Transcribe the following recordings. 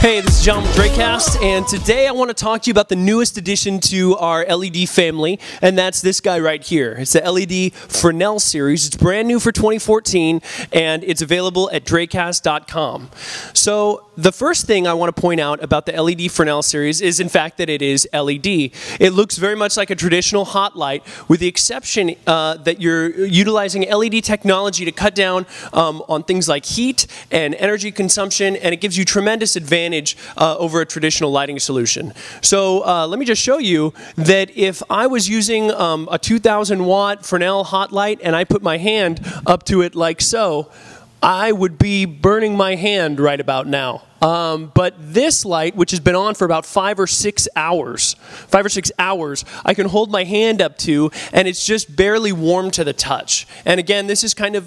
Hey, this is John with Dracast, and today I want to talk to you about the newest addition to our LED family, and that's this guy right here. It's the LED Fresnel Series. It's brand new for 2014, and it's available at Dracast.com. So the first thing I want to point out about the LED Fresnel Series is, in fact, that it is LED. It looks very much like a traditional hot light, with the exception that you're utilizing LED technology to cut down on things like heat and energy consumption, and it gives you tremendous advantage over a traditional lighting solution. So let me just show you that if I was using a 2,000 watt Fresnel hot light and I put my hand up to it like so, I would be burning my hand right about now. But this light, which has been on for about 5 or 6 hours, I can hold my hand up to, and it's just barely warm to the touch. And again, this is kind of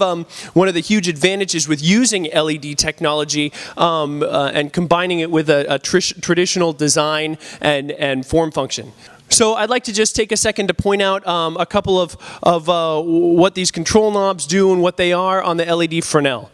one of the huge advantages with using LED technology and combining it with a traditional design and form function. So I'd like to just take a second to point out a couple of what these control knobs do and what they are on the LED Fresnel.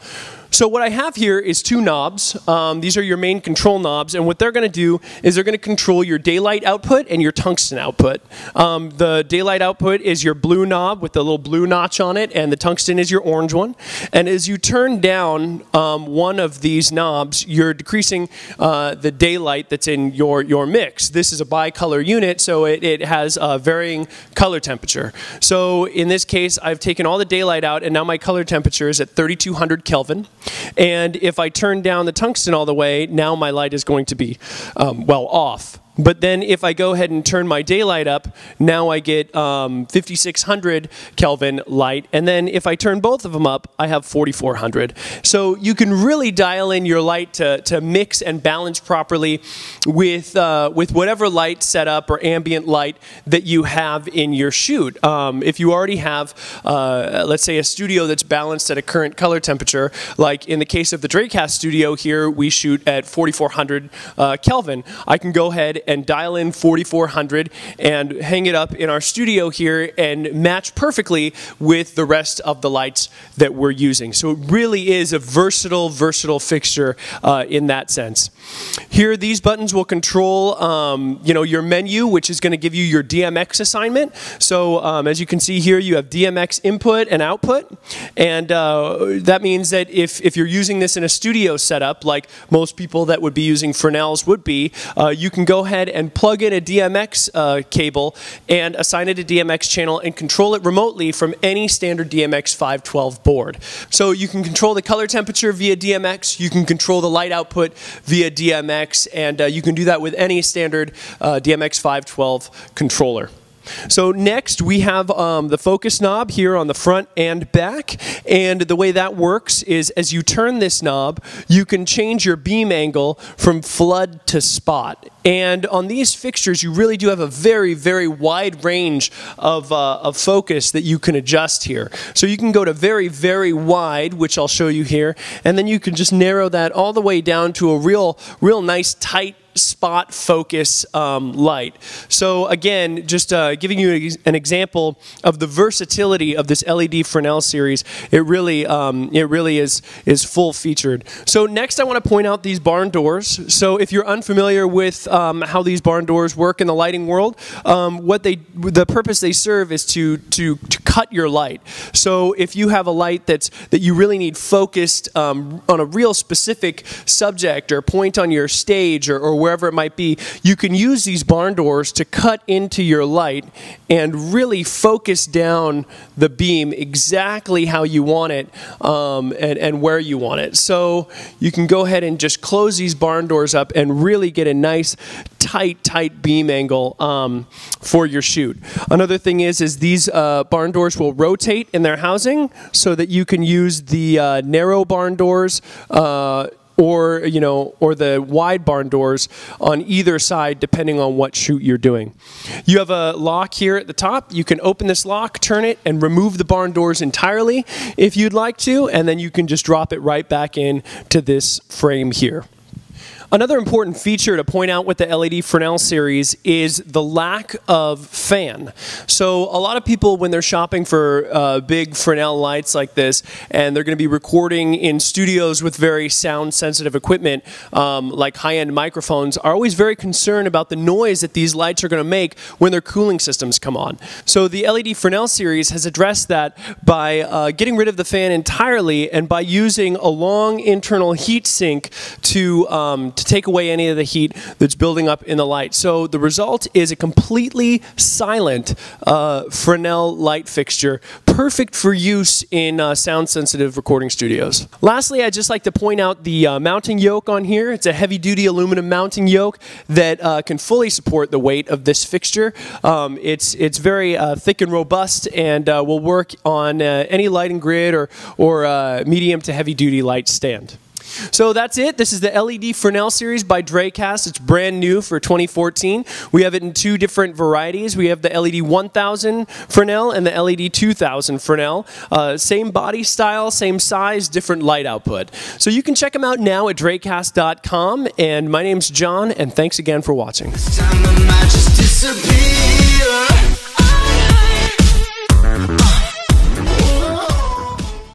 So what I have here is 2 knobs. These are your main control knobs, and what they're going to do is they're going to control your daylight output and your tungsten output. The daylight output is your blue knob with the little blue notch on it, and the tungsten is your orange one. And as you turn down one of these knobs, you're decreasing the daylight that's in your mix. This is a bicolor unit, so it has a varying color temperature. So in this case, I've taken all the daylight out, and now my color temperature is at 3200 Kelvin. And if I turn down the tungsten all the way, now my light is going to be, well, off. But then if I go ahead and turn my daylight up, now I get 5600 Kelvin light. And then if I turn both of them up, I have 4400. So you can really dial in your light to mix and balance properly with whatever light setup or ambient light that you have in your shoot. If you already have, let's say, a studio that's balanced at a current color temperature, like in the case of the Dracast studio here, we shoot at 4400 Kelvin. I can go ahead and dial in 4400 and hang it up in our studio here and match perfectly with the rest of the lights that we're using. So it really is a versatile fixture in that sense. Here, these buttons will control your menu, which is going to give you your DMX assignment. So as you can see here, you have DMX input and output, and that means that if you're using this in a studio setup, like most people that would be using Fresnels would be, you can go ahead and plug in a DMX cable and assign it a DMX channel and control it remotely from any standard DMX 512 board. So you can control the color temperature via DMX, you can control the light output via DMX, and you can do that with any standard DMX 512 controller. So next we have the focus knob here on the front and back, and the way that works is as you turn this knob, you can change your beam angle from flood to spot. And on these fixtures, you really do have a very wide range of focus that you can adjust here. So you can go to very wide, which I'll show you here, and then you can just narrow that all the way down to a real nice tight spot focus light. So again, just giving you an example of the versatility of this LED Fresnel series, it really is full featured. So next I want to point out these barn doors. So if you're unfamiliar with how these barn doors work in the lighting world, the purpose they serve is to cut your light. So if you have a light that you really need focused on a real specific subject or point on your stage or wherever it might be, you can use these barn doors to cut into your light and really focus down the beam exactly how you want it and where you want it. So you can go ahead and just close these barn doors up and really get a nice tight beam angle for your shoot. Another thing is these barn doors will rotate in their housing so that you can use the narrow barn doors or the wide barn doors on either side depending on what shoot you're doing. You have a lock here at the top. You can open this lock, turn it, and remove the barn doors entirely if you'd like to, and then you can just drop it right back in to this frame here. Another important feature to point out with the LED Fresnel series is the lack of fan. So a lot of people, when they're shopping for big Fresnel lights like this, and they're going to be recording in studios with very sound-sensitive equipment, like high-end microphones, are always very concerned about the noise that these lights are going to make when their cooling systems come on. So the LED Fresnel series has addressed that by getting rid of the fan entirely and by using a long internal heat sink to take away any of the heat that's building up in the light. So the result is a completely silent Fresnel light fixture, perfect for use in sound-sensitive recording studios. Lastly, I'd just like to point out the mounting yoke on here. It's a heavy-duty aluminum mounting yoke that can fully support the weight of this fixture. It's very thick and robust, and will work on any lighting grid or medium to heavy-duty light stand. So that's it. This is the LED Fresnel series by Dracast. It's brand new for 2014. We have it in two different varieties. We have the LED 1000 Fresnel and the LED 2000 Fresnel. Same body style, same size, different light output. So you can check them out now at Dracast.com. And my name's John, and thanks again for watching.